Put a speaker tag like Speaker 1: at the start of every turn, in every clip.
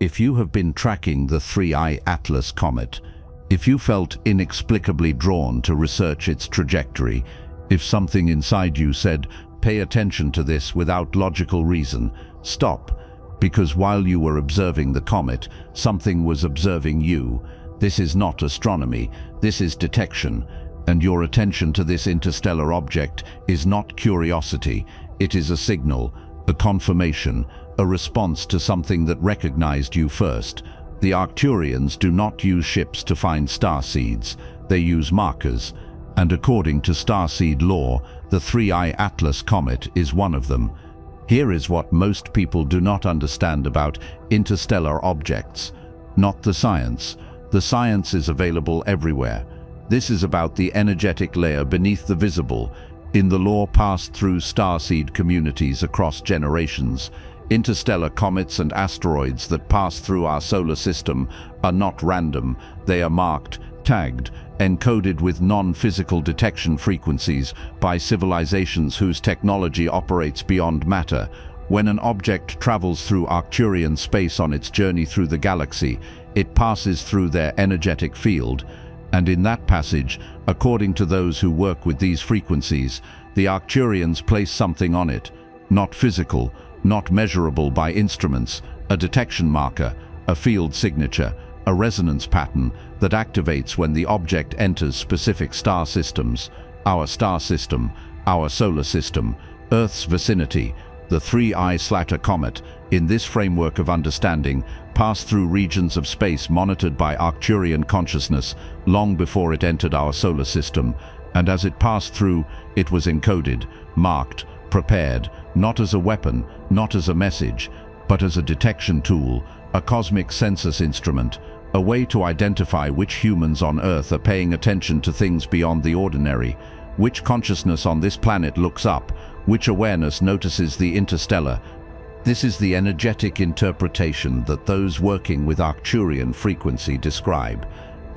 Speaker 1: If you have been tracking the 3I Atlas comet, if you felt inexplicably drawn to research its trajectory, if something inside you said, pay attention to this without logical reason, stop, because while you were observing the comet, something was observing you. This is not astronomy, this is detection, and your attention to this interstellar object is not curiosity, it is a signal, a confirmation, a response to something that recognized you first. The Arcturians do not use ships to find starseeds, they use markers, and according to Starseed lore, the 3I Atlas comet is one of them. Here is what most people do not understand about interstellar objects. Not the science. The science is available everywhere. This is about the energetic layer beneath the visible. In the lore passed through Starseed communities across generations, interstellar comets and asteroids that pass through our solar system are not random. They are marked, tagged, encoded with non-physical detection frequencies by civilizations whose technology operates beyond matter. When an object travels through Arcturian space on its journey through the galaxy, it passes through their energetic field, and in that passage, according to those who work with these frequencies, the Arcturians place something on it, not physical, not measurable by instruments, a detection marker, a field signature, a resonance pattern that activates when the object enters specific star systems, our star system, our solar system, Earth's vicinity. The 3I Slater comet, in this framework of understanding, passed through regions of space monitored by Arcturian consciousness long before it entered our solar system, and as it passed through, it was encoded, marked, prepared, not as a weapon, not as a message, but as a detection tool, a cosmic census instrument, a way to identify which humans on Earth are paying attention to things beyond the ordinary, which consciousness on this planet looks up, which awareness notices the interstellar. This is the energetic interpretation that those working with Arcturian frequency describe.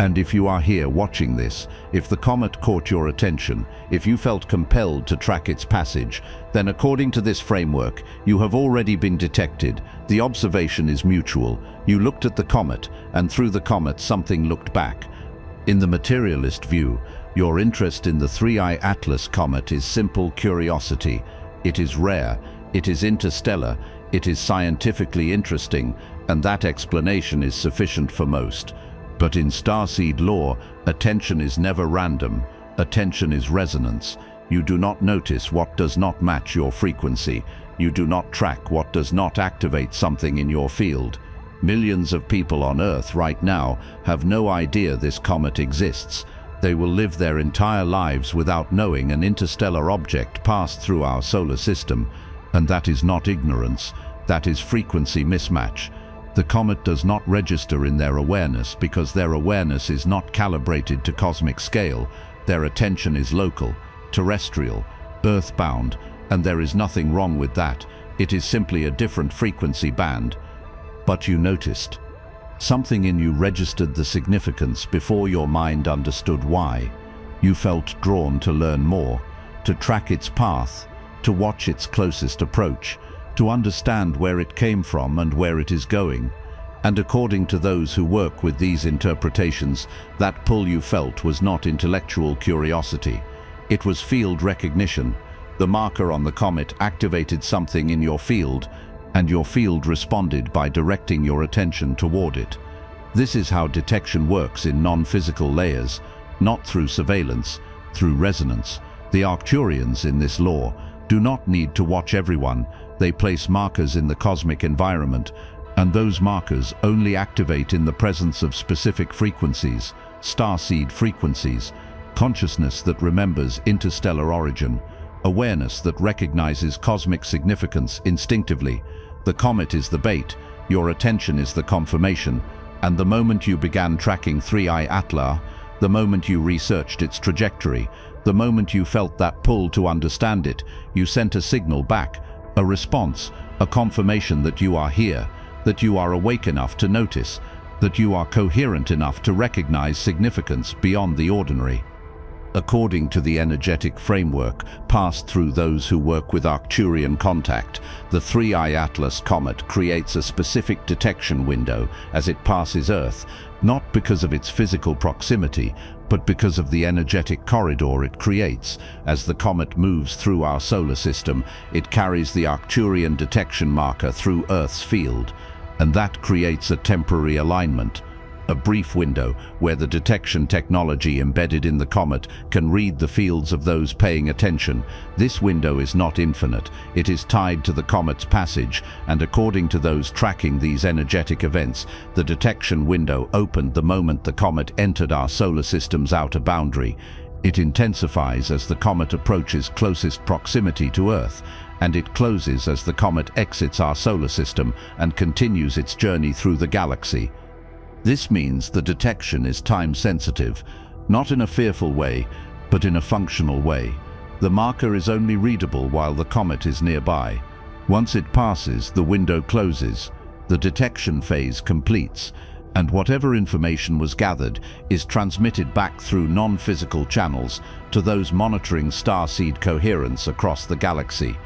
Speaker 1: And if you are here watching this, if the comet caught your attention, if you felt compelled to track its passage, then according to this framework, you have already been detected. The observation is mutual. You looked at the comet, and through the comet something looked back. In the materialist view, your interest in the 3I Atlas comet is simple curiosity. It is rare, it is interstellar, it is scientifically interesting, and that explanation is sufficient for most. But in Starseed lore, attention is never random. Attention is resonance. You do not notice what does not match your frequency. You do not track what does not activate something in your field. Millions of people on Earth right now have no idea this comet exists. They will live their entire lives without knowing an interstellar object passed through our solar system. And that is not ignorance, that is frequency mismatch. The comet does not register in their awareness because their awareness is not calibrated to cosmic scale. Their attention is local, terrestrial, earthbound, and there is nothing wrong with that. It is simply a different frequency band. But you noticed. Something in you registered the significance before your mind understood why. You felt drawn to learn more, to track its path, to watch its closest approach, to understand where it came from and where it is going. And according to those who work with these interpretations, that pull you felt was not intellectual curiosity. It was field recognition. The marker on the comet activated something in your field, and your field responded by directing your attention toward it. This is how detection works in non-physical layers, not through surveillance, through resonance. The Arcturians in this lore do not need to watch everyone. They place markers in the cosmic environment, and those markers only activate in the presence of specific frequencies, starseed frequencies, consciousness that remembers interstellar origin, awareness that recognizes cosmic significance instinctively. The comet is the bait, your attention is the confirmation, and the moment you began tracking 3I Atlas, the moment you researched its trajectory, the moment you felt that pull to understand it, you sent a signal back, a response, a confirmation that you are here, that you are awake enough to notice, that you are coherent enough to recognize significance beyond the ordinary. according to the energetic framework passed through those who work with Arcturian contact. The 3I Atlas comet creates a specific detection window as it passes Earth, not because of its physical proximity, but because of the energetic corridor it creates. As the comet moves through our solar system, it carries the Arcturian detection marker through Earth's field, and that creates a temporary alignment, a brief window where the detection technology embedded in the comet can read the fields of those paying attention. This window is not infinite. It is tied to the comet's passage, and according to those tracking these energetic events, the detection window opened the moment the comet entered our solar system's outer boundary. It intensifies as the comet approaches closest proximity to Earth, and it closes as the comet exits our solar system and continues its journey through the galaxy. This means the detection is time-sensitive, not in a fearful way, but in a functional way. The marker is only readable while the comet is nearby. Once it passes, the window closes, the detection phase completes, and whatever information was gathered is transmitted back through non-physical channels to those monitoring starseed coherence across the galaxy.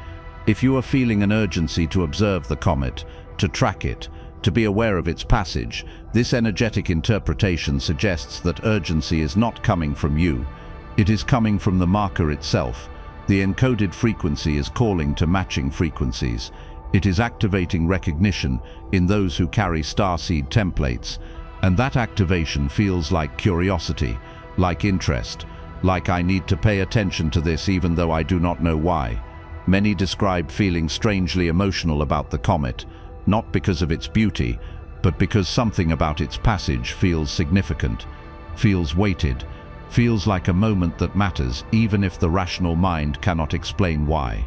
Speaker 1: If you are feeling an urgency to observe the comet, to track it, to be aware of its passage, this energetic interpretation suggests that urgency is not coming from you. It is coming from the marker itself. The encoded frequency is calling to matching frequencies. It is activating recognition in those who carry starseed templates, and that activation feels like curiosity, like interest, like I need to pay attention to this even though I do not know why. Many describe feeling strangely emotional about the comet, not because of its beauty, but because something about its passage feels significant, feels weighted, feels like a moment that matters even if the rational mind cannot explain why.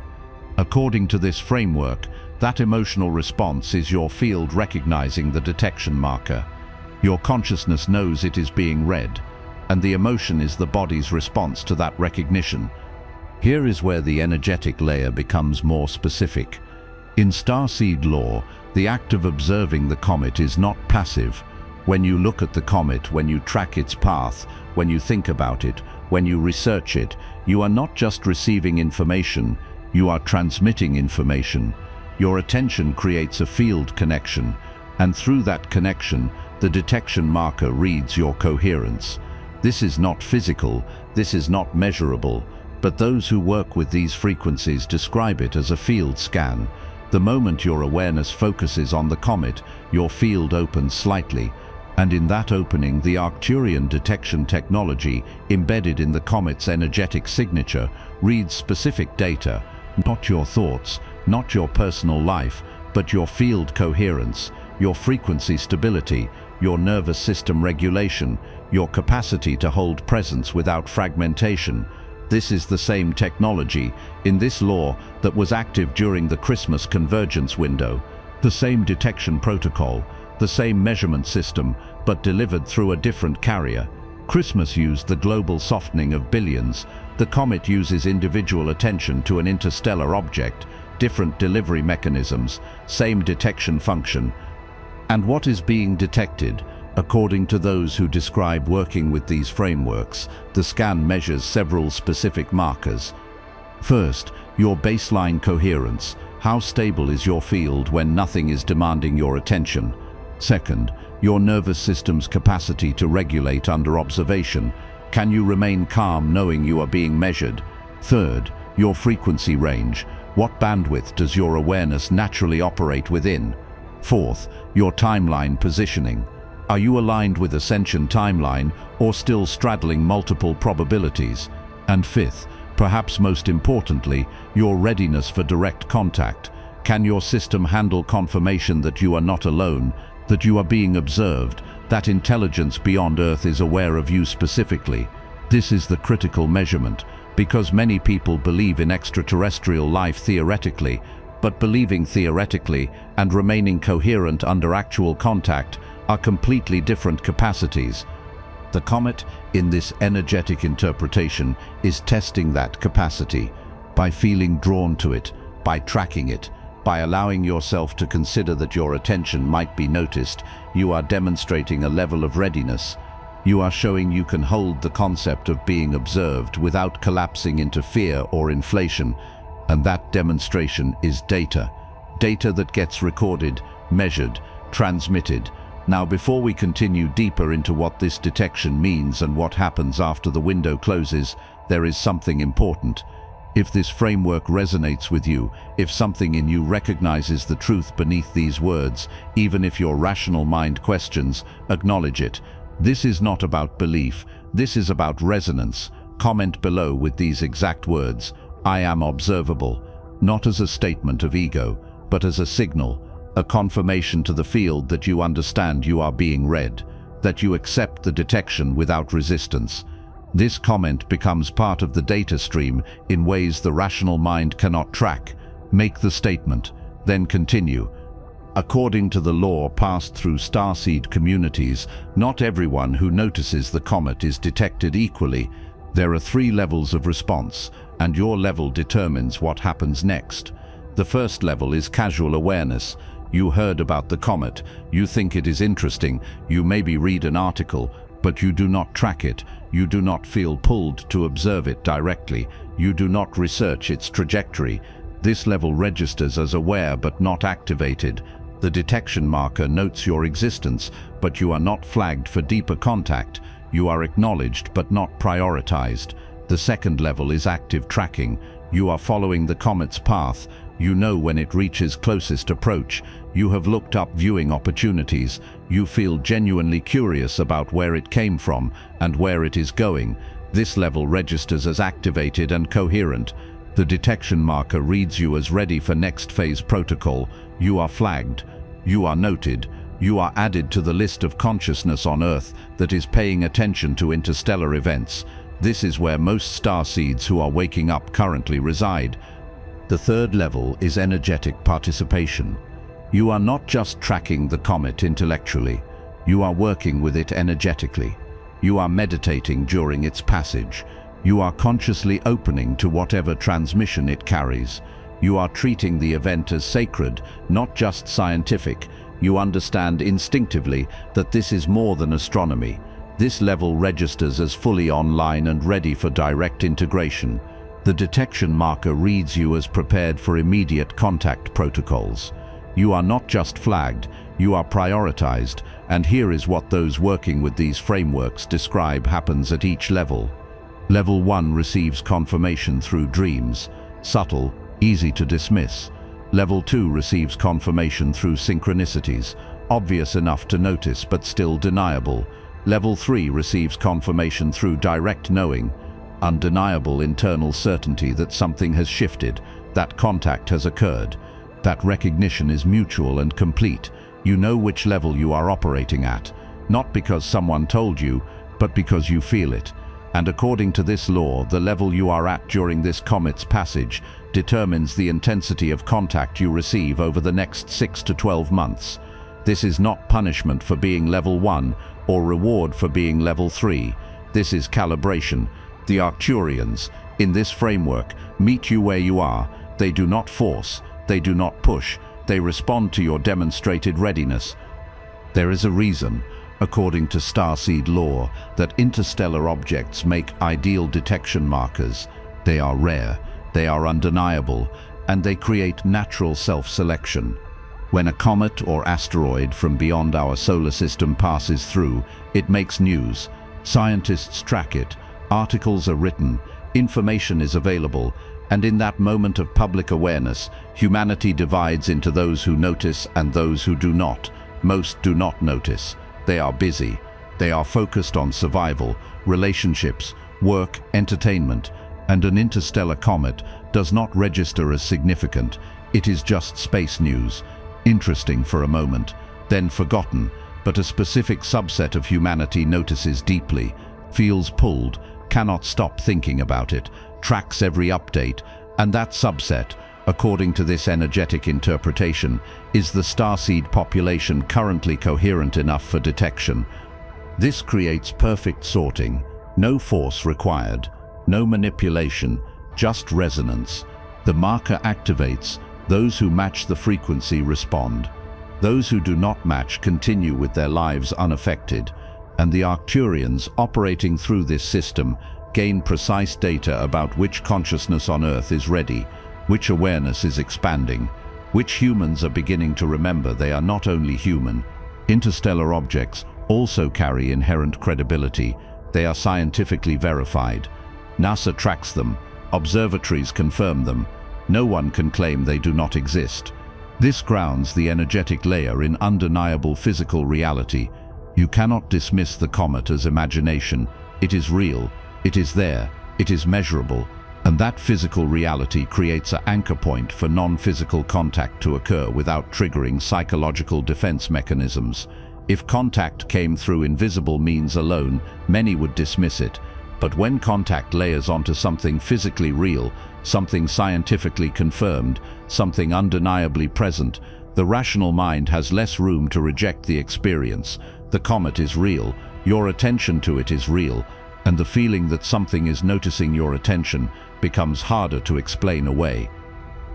Speaker 1: According to this framework, that emotional response is your field recognizing the detection marker. Your consciousness knows it is being read, and the emotion is the body's response to that recognition. Here is where the energetic layer becomes more specific. In Starseed lore, the act of observing the comet is not passive. When you look at the comet, when you track its path, when you think about it, when you research it, you are not just receiving information, you are transmitting information. Your attention creates a field connection, and through that connection, the detection marker reads your coherence. This is not physical, this is not measurable, but those who work with these frequencies describe it as a field scan. The moment your awareness focuses on the comet, your field opens slightly, and in that opening the Arcturian detection technology embedded in the comet's energetic signature reads specific data, not your thoughts, not your personal life, but your field coherence, your frequency stability, your nervous system regulation, your capacity to hold presence without fragmentation. This is the same technology in this lore that was active during the Christmas convergence window, the same detection protocol, the same measurement system, but delivered through a different carrier. Christmas used the global softening of billions. The comet uses individual attention to an interstellar object, different delivery mechanisms, same detection function. And what is being detected? According to those who describe working with these frameworks, the scan measures several specific markers. First, your baseline coherence. How stable is your field when nothing is demanding your attention? Second, your nervous system's capacity to regulate under observation. Can you remain calm knowing you are being measured? Third, your frequency range. What bandwidth does your awareness naturally operate within? Fourth, your timeline positioning. Are you aligned with Ascension timeline or still straddling multiple probabilities? And fifth, perhaps most importantly, your readiness for direct contact. Can your system handle confirmation that you are not alone, that you are being observed, that intelligence beyond Earth is aware of you specifically? This is the critical measurement, because many people believe in extraterrestrial life theoretically, but believing theoretically and remaining coherent under actual contact are completely different capacities. The comet, in this energetic interpretation, is testing that capacity by feeling drawn to it, by tracking it, by allowing yourself to consider that your attention might be noticed. You are demonstrating a level of readiness. You are showing you can hold the concept of being observed without collapsing into fear or inflation, and that demonstration is data. Data that gets recorded, measured, transmitted. Now, before we continue deeper into what this detection means and what happens after the window closes, there is something important. If this framework resonates with you, if something in you recognizes the truth beneath these words, even if your rational mind questions, acknowledge it. This is not about belief, this is about resonance. Comment below with these exact words: I am observable, not as a statement of ego, but as a signal, a confirmation to the field that you understand you are being read, that you accept the detection without resistance. This comment becomes part of the data stream in ways the rational mind cannot track. Make the statement, then continue. According to the law passed through Starseed communities, not everyone who notices the comet is detected equally. There are 3 levels of response, and your level determines what happens next. The first level is casual awareness. You heard about the comet, you think it is interesting, you maybe read an article, but you do not track it, you do not feel pulled to observe it directly, you do not research its trajectory. This level registers as aware but not activated. The detection marker notes your existence, but you are not flagged for deeper contact. You are acknowledged but not prioritized. The second level is active tracking. You are following the comet's path. You know when it reaches closest approach. You have looked up viewing opportunities. You feel genuinely curious about where it came from and where it is going. This level registers as activated and coherent. The detection marker reads you as ready for next phase protocol. You are flagged. You are noted. You are added to the list of consciousness on Earth that is paying attention to interstellar events. This is where most starseeds who are waking up currently reside. The third level is energetic participation. You are not just tracking the comet intellectually. You are working with it energetically. You are meditating during its passage. You are consciously opening to whatever transmission it carries. You are treating the event as sacred, not just scientific. You understand instinctively that this is more than astronomy. This level registers as fully online and ready for direct integration. The detection marker reads you as prepared for immediate contact protocols. You are not just flagged, you are prioritized, and here is what those working with these frameworks describe happens at each level. Level 1 receives confirmation through dreams, subtle, easy to dismiss. Level 2 receives confirmation through synchronicities, obvious enough to notice but still deniable. Level 3 receives confirmation through direct knowing, undeniable internal certainty that something has shifted, that contact has occurred. That recognition is mutual and complete. You know which level you are operating at, not because someone told you, but because you feel it. And according to this law, the level you are at during this comet's passage determines the intensity of contact you receive over the next 6 to 12 months. This is not punishment for being level 1 or reward for being level 3. This is calibration. The Arcturians, in this framework, meet you where you are. They do not force, they do not push, they respond to your demonstrated readiness. There is a reason, according to Starseed law, that interstellar objects make ideal detection markers. They are rare, they are undeniable, and they create natural self-selection. When a comet or asteroid from beyond our solar system passes through, it makes news. Scientists track it, articles are written, information is available, and in that moment of public awareness, humanity divides into those who notice and those who do not. Most do not notice. They are busy. They are focused on survival, relationships, work, entertainment, and an interstellar comet does not register as significant. It is just space news, interesting for a moment, then forgotten, but a specific subset of humanity notices deeply, feels pulled, cannot stop thinking about it, tracks every update, and that subset, according to this energetic interpretation, is the starseed population currently coherent enough for detection. This creates perfect sorting, no force required, no manipulation, just resonance. The marker activates, those who match the frequency respond. Those who do not match continue with their lives unaffected, and the Arcturians operating through this system gain precise data about which consciousness on Earth is ready, which awareness is expanding, which humans are beginning to remember they are not only human. Interstellar objects also carry inherent credibility. They are scientifically verified. NASA tracks them. Observatories confirm them. No one can claim they do not exist. This grounds the energetic layer in undeniable physical reality. You cannot dismiss the comet as imagination. It is real. It is there. It is measurable. And that physical reality creates an anchor point for non-physical contact to occur without triggering psychological defense mechanisms. If contact came through invisible means alone, many would dismiss it. But when contact layers onto something physically real, something scientifically confirmed, something undeniably present, the rational mind has less room to reject the experience. The comet is real, your attention to it is real, and the feeling that something is noticing your attention becomes harder to explain away.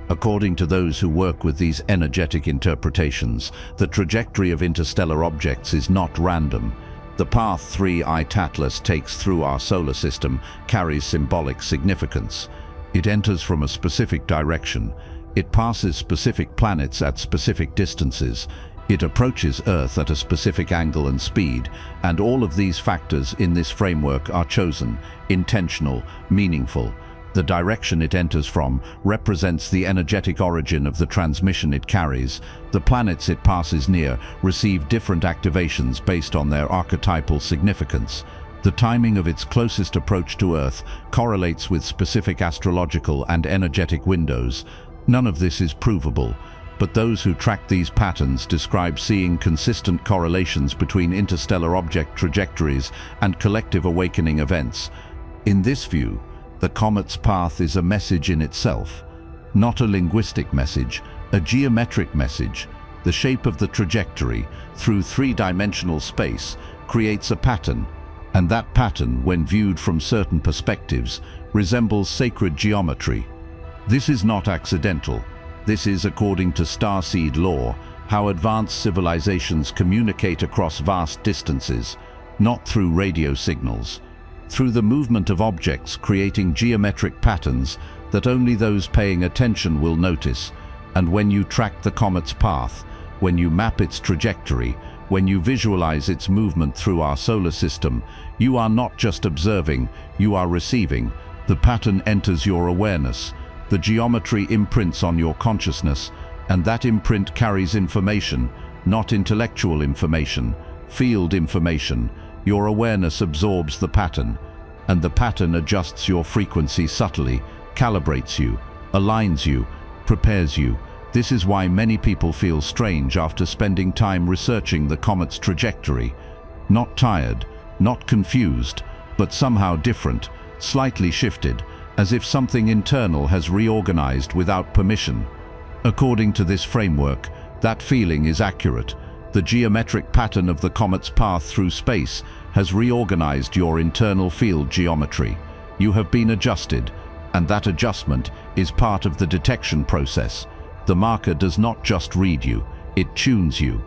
Speaker 1: According to those who work with these energetic interpretations, the trajectory of interstellar objects is not random. The path 3I Atlas takes through our solar system carries symbolic significance. It enters from a specific direction. It passes specific planets at specific distances. It approaches Earth at a specific angle and speed, and all of these factors in this framework are chosen, intentional, meaningful. The direction it enters from represents the energetic origin of the transmission it carries. The planets it passes near receive different activations based on their archetypal significance. The timing of its closest approach to Earth correlates with specific astrological and energetic windows. None of this is provable, but those who track these patterns describe seeing consistent correlations between interstellar object trajectories and collective awakening events. In this view, the comet's path is a message in itself, not a linguistic message, a geometric message. The shape of the trajectory through three-dimensional space creates a pattern, and that pattern, when viewed from certain perspectives, resembles sacred geometry. This is not accidental. This is, according to Starseed law, how advanced civilizations communicate across vast distances, not through radio signals. Through the movement of objects creating geometric patterns that only those paying attention will notice. And when you track the comet's path, when you map its trajectory, when you visualize its movement through our solar system, you are not just observing, you are receiving. The pattern enters your awareness. The geometry imprints on your consciousness, and that imprint carries information, not intellectual information, field information. Your awareness absorbs the pattern, and the pattern adjusts your frequency subtly, calibrates you, aligns you, prepares you. This is why many people feel strange after spending time researching the comet's trajectory. Not tired, not confused, but somehow different, slightly shifted, as if something internal has reorganized without permission. According to this framework, that feeling is accurate. The geometric pattern of the comet's path through space has reorganized your internal field geometry. You have been adjusted, and that adjustment is part of the detection process. The marker does not just read you, it tunes you.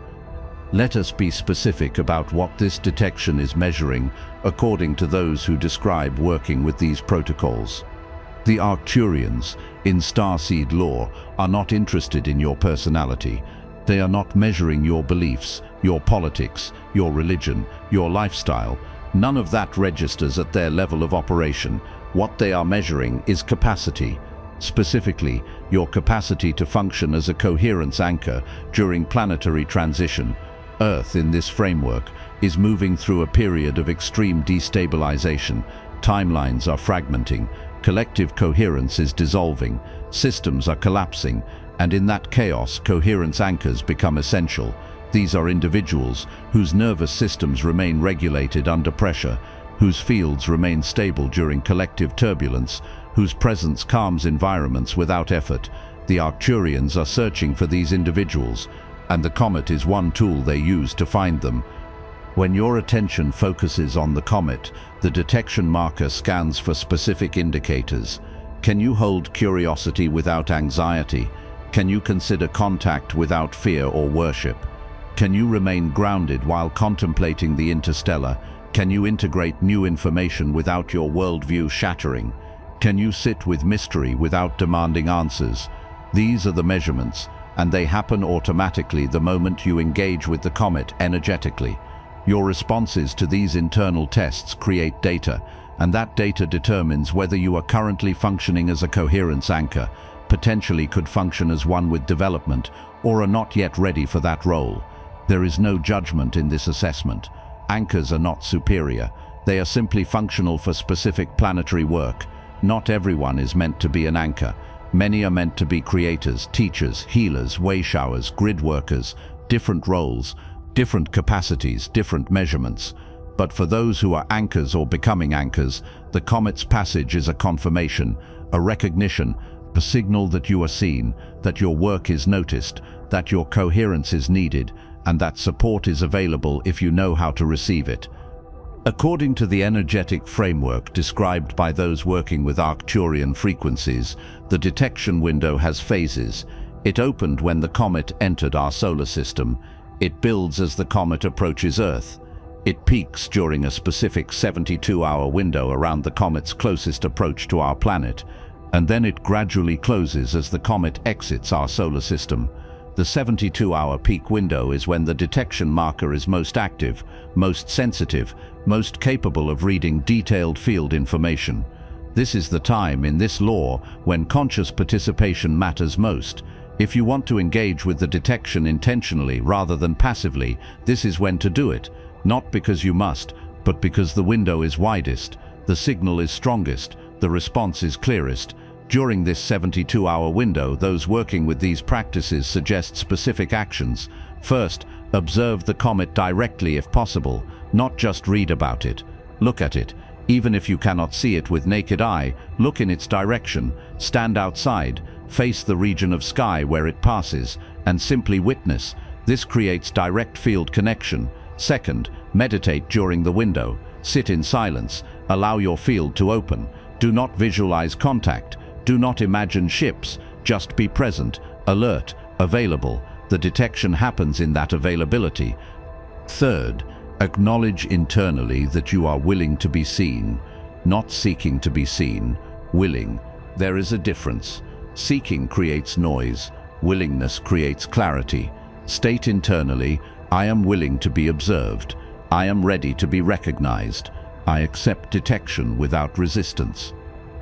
Speaker 1: Let us be specific about what this detection is measuring, according to those who describe working with these protocols. The Arcturians, in Starseed lore, are not interested in your personality. They are not measuring your beliefs, your politics, your religion, your lifestyle. None of that registers at their level of operation. What they are measuring is capacity. Specifically, your capacity to function as a coherence anchor during planetary transition. Earth, in this framework, is moving through a period of extreme destabilization. Timelines are fragmenting, collective coherence is dissolving, systems are collapsing, and in that chaos, coherence anchors become essential. These are individuals whose nervous systems remain regulated under pressure, whose fields remain stable during collective turbulence, whose presence calms environments without effort. The Arcturians are searching for these individuals, and the comet is one tool they use to find them. When your attention focuses on the comet, the detection marker scans for specific indicators. Can you hold curiosity without anxiety? Can you consider contact without fear or worship? Can you remain grounded while contemplating the interstellar? Can you integrate new information without your worldview shattering? Can you sit with mystery without demanding answers? These are the measurements, and they happen automatically the moment you engage with the comet energetically. Your responses to these internal tests create data, and that data determines whether you are currently functioning as a coherence anchor, potentially could function as one with development, or are not yet ready for that role. There is no judgment in this assessment. Anchors are not superior. They are simply functional for specific planetary work. Not everyone is meant to be an anchor. Many are meant to be creators, teachers, healers, wayshowers, grid workers, different roles, different capacities, different measurements. But for those who are anchors or becoming anchors, the comet's passage is a confirmation, a recognition, a signal that you are seen, that your work is noticed, that your coherence is needed, and that support is available if you know how to receive it. According to the energetic framework described by those working with Arcturian frequencies, the detection window has phases. It opened when the comet entered our solar system. It builds as the comet approaches Earth. It peaks during a specific 72-hour window around the comet's closest approach to our planet, and then it gradually closes as the comet exits our solar system. The 72-hour peak window is when the detection marker is most active, most sensitive, most capable of reading detailed field information. This is the time in this law when conscious participation matters most. If you want to engage with the detection intentionally rather than passively, this is when to do it, not because you must, but because the window is widest, the signal is strongest, the response is clearest. During this 72-hour window, those working with these practices suggest specific actions. First, observe the comet directly if possible, not just read about it. Look at it. Even if you cannot see it with naked eye, look in its direction, stand outside, face the region of sky where it passes, and simply witness. This creates direct field connection. Second, meditate during the window. Sit in silence. Allow your field to open. Do not visualize contact. Do not imagine ships, just be present, alert, available. The detection happens in that availability. Third, acknowledge internally that you are willing to be seen, not seeking to be seen, willing. There is a difference. Seeking creates noise, willingness creates clarity. State internally, I am willing to be observed. I am ready to be recognized. I accept detection without resistance.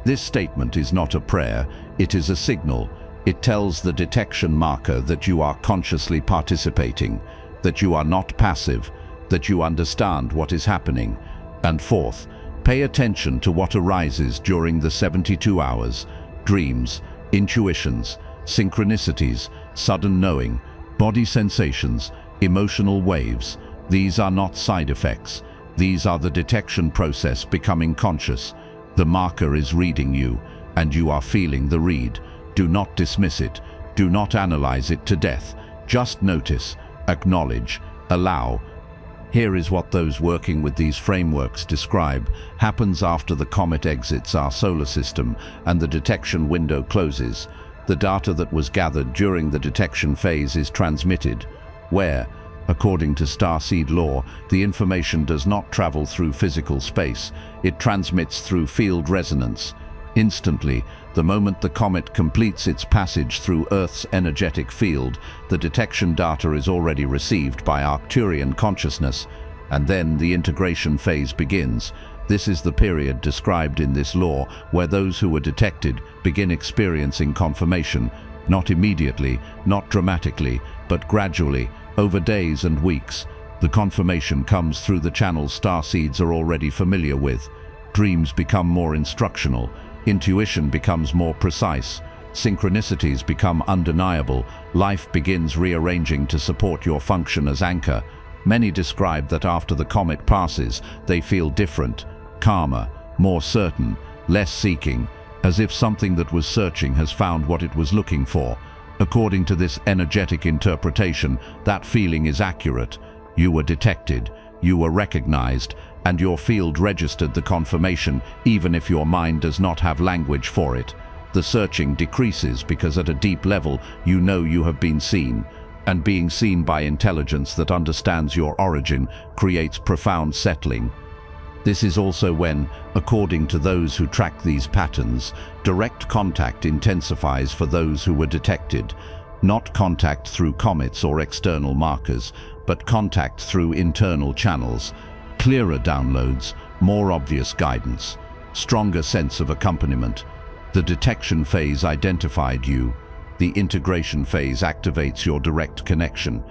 Speaker 1: This statement is not a prayer, it is a signal. It tells the detection marker that you are consciously participating, that you are not passive, that you understand what is happening. And fourth, pay attention to what arises during the 72 hours. Dreams, intuitions, synchronicities, sudden knowing, body sensations, emotional waves. These are not side effects. These are the detection process becoming conscious. The marker is reading you, and you are feeling the read. Do not dismiss it. Do not analyze it to death. Just notice, acknowledge, allow. Here is what those working with these frameworks describe happens after the comet exits our solar system and the detection window closes. The data that was gathered during the detection phase is transmitted, where, according to Starseed law, the information does not travel through physical space. It transmits through field resonance. Instantly, the moment the comet completes its passage through Earth's energetic field, the detection data is already received by Arcturian consciousness, and then the integration phase begins. This is the period described in this law where those who were detected begin experiencing confirmation, not immediately, not dramatically, but gradually, over days and weeks. The confirmation comes through the channels starseeds are already familiar with. Dreams become more instructional. Intuition becomes more precise. Synchronicities become undeniable. Life begins rearranging to support your function as anchor. Many describe that after the comet passes, they feel different, calmer, more certain, less seeking, as if something that was searching has found what it was looking for. According to this energetic interpretation, that feeling is accurate. You were detected, you were recognized, and your field registered the confirmation, even if your mind does not have language for it. The searching decreases because at a deep level, you know you have been seen. And being seen by intelligence that understands your origin creates profound settling. This is also when, according to those who track these patterns, direct contact intensifies for those who were detected. Not contact through comets or external markers, but contact through internal channels. Clearer downloads, more obvious guidance, stronger sense of accompaniment. The detection phase identified you. The integration phase activates your direct connection.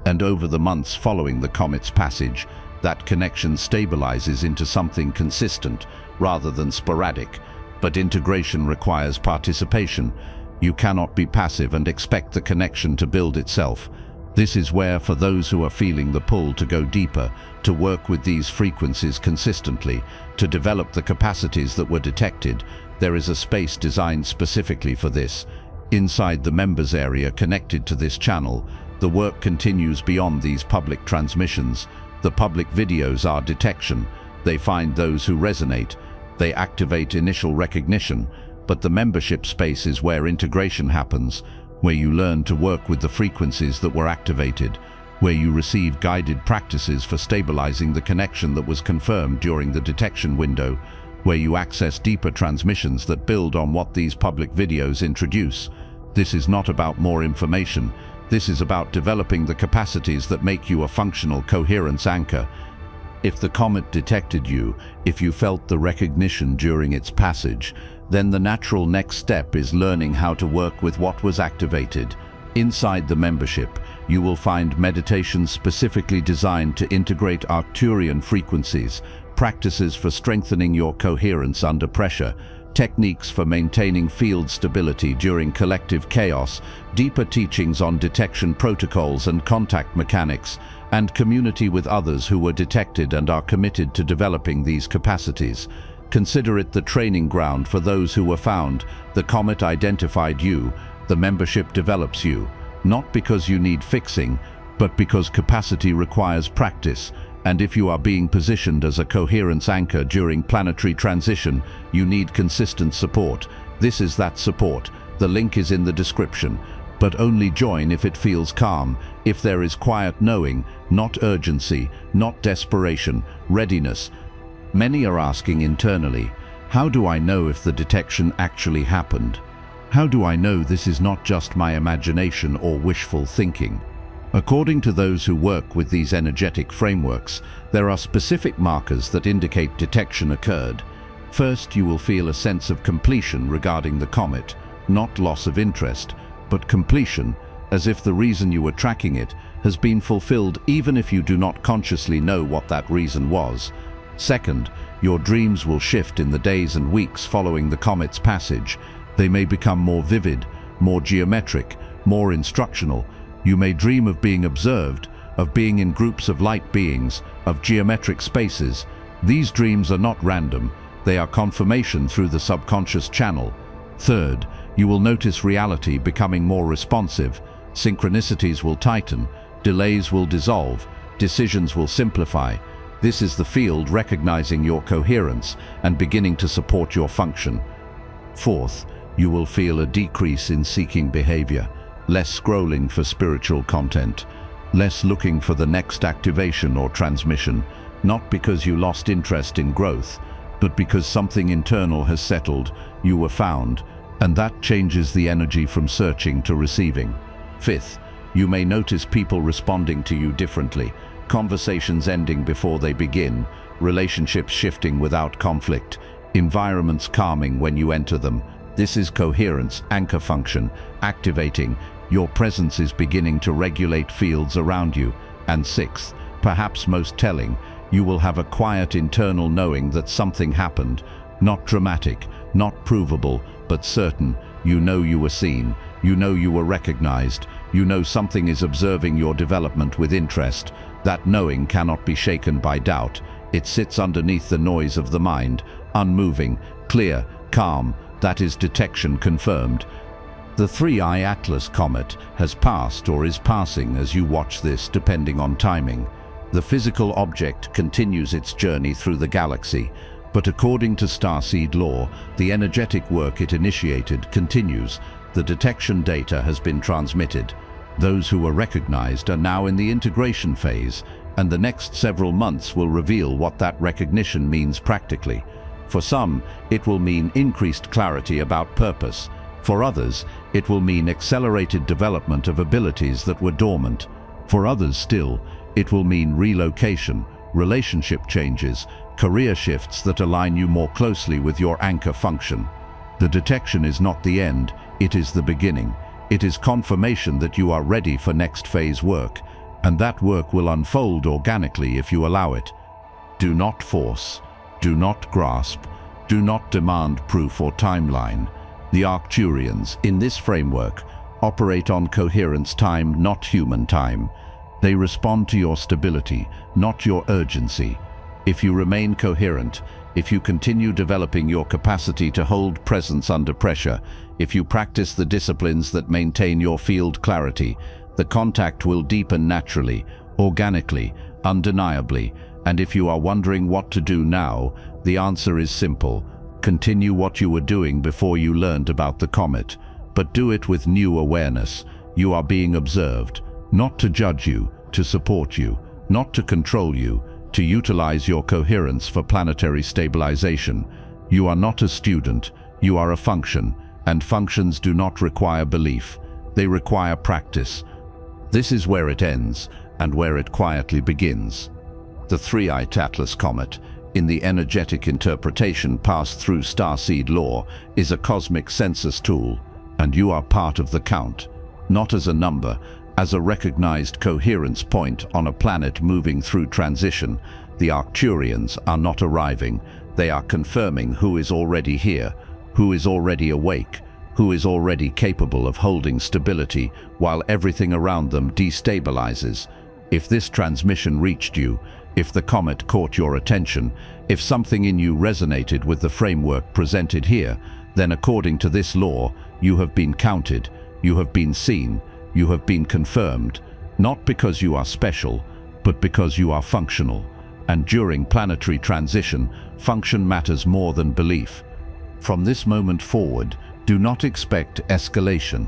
Speaker 1: And over the months following the comet's passage, that connection stabilizes into something consistent rather than sporadic. But integration requires participation. You cannot be passive and expect the connection to build itself. This is where, for those who are feeling the pull to go deeper, to work with these frequencies consistently, to develop the capacities that were detected, there is a space designed specifically for this. Inside the members area connected to this channel, the work continues beyond these public transmissions. The public videos are detection. They find those who resonate. They activate initial recognition. But the membership space is where integration happens, where you learn to work with the frequencies that were activated, where you receive guided practices for stabilizing the connection that was confirmed during the detection window, where you access deeper transmissions that build on what these public videos introduce. This is not about more information. This is about developing the capacities that make you a functional coherence anchor. If the comet detected you, if you felt the recognition during its passage, then the natural next step is learning how to work with what was activated. Inside the membership, you will find meditations specifically designed to integrate Arcturian frequencies, practices for strengthening your coherence under pressure, techniques for maintaining field stability during collective chaos, deeper teachings on detection protocols and contact mechanics, and community with others who were detected and are committed to developing these capacities. Consider it the training ground for those who were found. The comet identified you. The membership develops you, not because you need fixing, but because capacity requires practice. And if you are being positioned as a coherence anchor during planetary transition, you need consistent support. This is that support. The link is in the description. But only join if it feels calm, if there is quiet knowing, not urgency, not desperation, readiness. Many are asking internally, how do I know if the detection actually happened? How do I know this is not just my imagination or wishful thinking? According to those who work with these energetic frameworks, there are specific markers that indicate detection occurred. First, you will feel a sense of completion regarding the comet, not loss of interest, but completion, as if the reason you were tracking it has been fulfilled even if you do not consciously know what that reason was. Second, your dreams will shift in the days and weeks following the comet's passage. They may become more vivid, more geometric, more instructional. You may dream of being observed, of being in groups of light beings, of geometric spaces. These dreams are not random. They are confirmation through the subconscious channel. Third, you will notice reality becoming more responsive. Synchronicities will tighten, delays will dissolve, decisions will simplify. This is the field recognizing your coherence and beginning to support your function. Fourth, you will feel a decrease in seeking behavior, less scrolling for spiritual content, less looking for the next activation or transmission, not because you lost interest in growth, but because something internal has settled, you were found, and that changes the energy from searching to receiving. Fifth, you may notice people responding to you differently, conversations ending before they begin, relationships shifting without conflict, environments calming when you enter them. This is coherence, anchor function, activating. Your presence is beginning to regulate fields around you. And sixth, perhaps most telling, you will have a quiet internal knowing that something happened. Not dramatic, not provable, but certain. You know you were seen. You know you were recognized. You know something is observing your development with interest. That knowing cannot be shaken by doubt. It sits underneath the noise of the mind, unmoving, clear, calm. That is detection confirmed. The 3I Atlas comet has passed or is passing as you watch this, depending on timing. The physical object continues its journey through the galaxy, but according to Starseed law, the energetic work it initiated continues. The detection data has been transmitted. Those who were recognized are now in the integration phase, and the next several months will reveal what that recognition means practically. For some, it will mean increased clarity about purpose. For others, it will mean accelerated development of abilities that were dormant. For others still, it will mean relocation, relationship changes, career shifts that align you more closely with your anchor function. The detection is not the end, it is the beginning. It is confirmation that you are ready for next phase work, and that work will unfold organically if you allow it. Do not force, do not grasp, do not demand proof or timeline. The Arcturians, in this framework, operate on coherence time, not human time. They respond to your stability, not your urgency. If you remain coherent, if you continue developing your capacity to hold presence under pressure, if you practice the disciplines that maintain your field clarity, the contact will deepen naturally, organically, undeniably. And if you are wondering what to do now, the answer is simple. Continue what you were doing before you learned about the comet, but do it with new awareness. You are being observed, not to judge you, to support you, not to control you, to utilize your coherence for planetary stabilization. You are not a student, you are a function, and functions do not require belief. They require practice. This is where it ends, and where it quietly begins. The three-eyed Atlas comet, in the energetic interpretation passed through Starseed law, is a cosmic census tool, and you are part of the count, not as a number, as a recognized coherence point on a planet moving through transition. The Arcturians are not arriving, they are confirming who is already here, who is already awake, who is already capable of holding stability while everything around them destabilizes. If this transmission reached you, if the comet caught your attention, if something in you resonated with the framework presented here, then according to this law, you have been counted, you have been seen, you have been confirmed, not because you are special, but because you are functional. And during planetary transition, function matters more than belief. From this moment forward, do not expect escalation,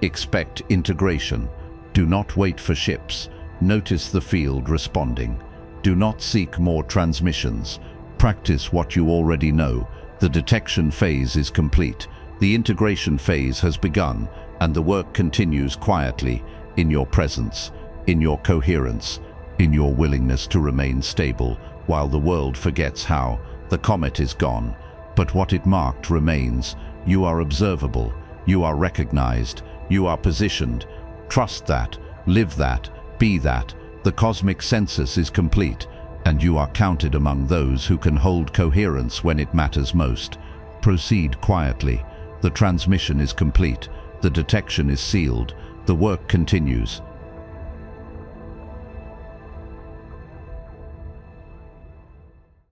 Speaker 1: expect integration. Do not wait for ships, notice the field responding. Do not seek more transmissions. Practice what you already know. The detection phase is complete. The integration phase has begun, and the work continues quietly, in your presence, in your coherence, in your willingness to remain stable while the world forgets how. The comet is gone, but what it marked remains. You are observable, you are recognized, you are positioned. Trust that, live that, be that. The cosmic census is complete, and you are counted among those who can hold coherence when it matters most. Proceed quietly. The transmission is complete. The detection is sealed. The work continues.